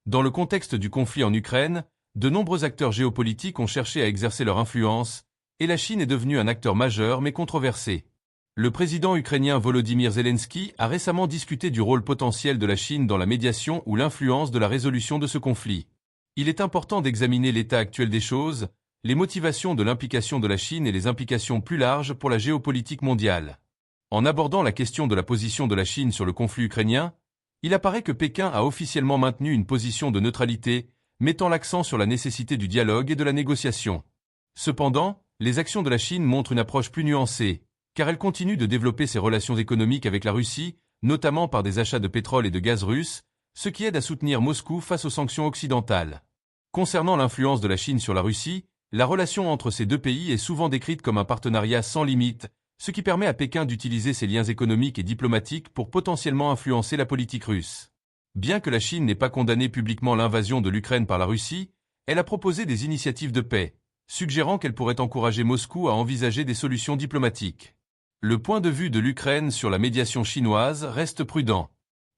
Dans le contexte du conflit en Ukraine, de nombreux acteurs géopolitiques ont cherché à exercer leur influence, et la Chine est devenue un acteur majeur mais controversé. Le président ukrainien Volodymyr Zelensky a récemment discuté du rôle potentiel de la Chine dans la médiation ou l'influence de la résolution de ce conflit. Il est important d'examiner l'état actuel des choses, les motivations de l'implication de la Chine et les implications plus larges pour la géopolitique mondiale. En abordant la question de la position de la Chine sur le conflit ukrainien, il apparaît que Pékin a officiellement maintenu une position de neutralité, mettant l'accent sur la nécessité du dialogue et de la négociation. Cependant, les actions de la Chine montrent une approche plus nuancée, car elle continue de développer ses relations économiques avec la Russie, notamment par des achats de pétrole et de gaz russes, ce qui aide à soutenir Moscou face aux sanctions occidentales. Concernant l'influence de la Chine sur la Russie, la relation entre ces deux pays est souvent décrite comme un partenariat sans limite, ce qui permet à Pékin d'utiliser ses liens économiques et diplomatiques pour potentiellement influencer la politique russe. Bien que la Chine n'ait pas condamné publiquement l'invasion de l'Ukraine par la Russie, elle a proposé des initiatives de paix, suggérant qu'elle pourrait encourager Moscou à envisager des solutions diplomatiques. Le point de vue de l'Ukraine sur la médiation chinoise reste prudent.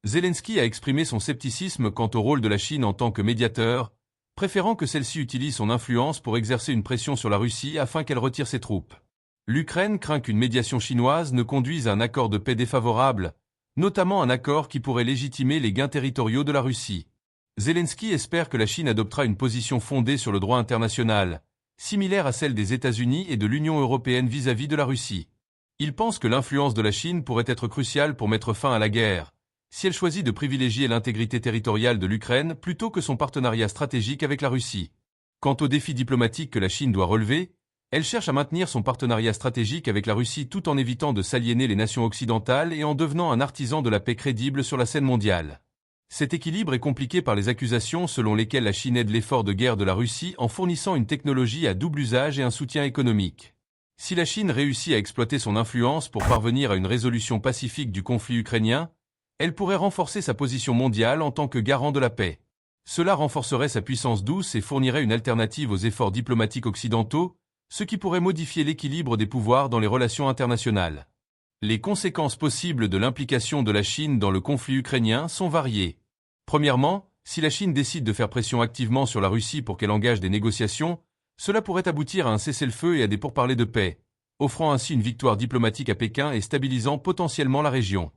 Zelensky a exprimé son scepticisme quant au rôle de la Chine en tant que médiateur, préférant que celle-ci utilise son influence pour exercer une pression sur la Russie afin qu'elle retire ses troupes. L'Ukraine craint qu'une médiation chinoise ne conduise à un accord de paix défavorable, notamment un accord qui pourrait légitimer les gains territoriaux de la Russie. Zelensky espère que la Chine adoptera une position fondée sur le droit international, similaire à celle des États-Unis et de l'Union européenne vis-à-vis de la Russie. Il pense que l'influence de la Chine pourrait être cruciale pour mettre fin à la guerre, si elle choisit de privilégier l'intégrité territoriale de l'Ukraine plutôt que son partenariat stratégique avec la Russie. Quant aux défis diplomatiques que la Chine doit relever, elle cherche à maintenir son partenariat stratégique avec la Russie tout en évitant de s'aliéner les nations occidentales et en devenant un artisan de la paix crédible sur la scène mondiale. Cet équilibre est compliqué par les accusations selon lesquelles la Chine aide l'effort de guerre de la Russie en fournissant une technologie à double usage et un soutien économique. Si la Chine réussit à exploiter son influence pour parvenir à une résolution pacifique du conflit ukrainien, elle pourrait renforcer sa position mondiale en tant que garant de la paix. Cela renforcerait sa puissance douce et fournirait une alternative aux efforts diplomatiques occidentaux, ce qui pourrait modifier l'équilibre des pouvoirs dans les relations internationales. Les conséquences possibles de l'implication de la Chine dans le conflit ukrainien sont variées. Premièrement, si la Chine décide de faire pression activement sur la Russie pour qu'elle engage des négociations, cela pourrait aboutir à un cessez-le-feu et à des pourparlers de paix, offrant ainsi une victoire diplomatique à Pékin et stabilisant potentiellement la région.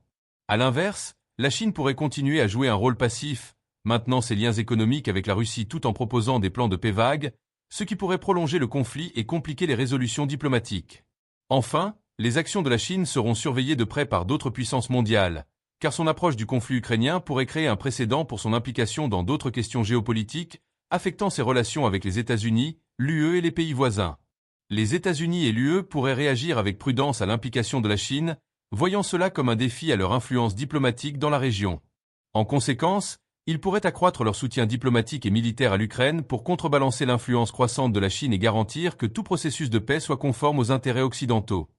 À l'inverse, la Chine pourrait continuer à jouer un rôle passif, maintenant ses liens économiques avec la Russie tout en proposant des plans de paix vagues, ce qui pourrait prolonger le conflit et compliquer les résolutions diplomatiques. Enfin, les actions de la Chine seront surveillées de près par d'autres puissances mondiales, car son approche du conflit ukrainien pourrait créer un précédent pour son implication dans d'autres questions géopolitiques, affectant ses relations avec les États-Unis, l'UE et les pays voisins. Les États-Unis et l'UE pourraient réagir avec prudence à l'implication de la Chine, voyant cela comme un défi à leur influence diplomatique dans la région. En conséquence, ils pourraient accroître leur soutien diplomatique et militaire à l'Ukraine pour contrebalancer l'influence croissante de la Chine et garantir que tout processus de paix soit conforme aux intérêts occidentaux.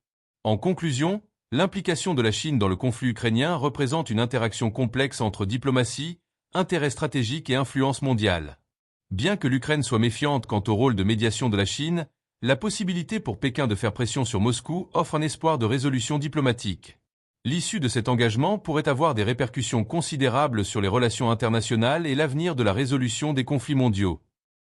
En conclusion, l'implication de la Chine dans le conflit ukrainien représente une interaction complexe entre diplomatie, intérêts stratégiques et influence mondiale. Bien que l'Ukraine soit méfiante quant au rôle de médiation de la Chine, la possibilité pour Pékin de faire pression sur Moscou offre un espoir de résolution diplomatique. L'issue de cet engagement pourrait avoir des répercussions considérables sur les relations internationales et l'avenir de la résolution des conflits mondiaux.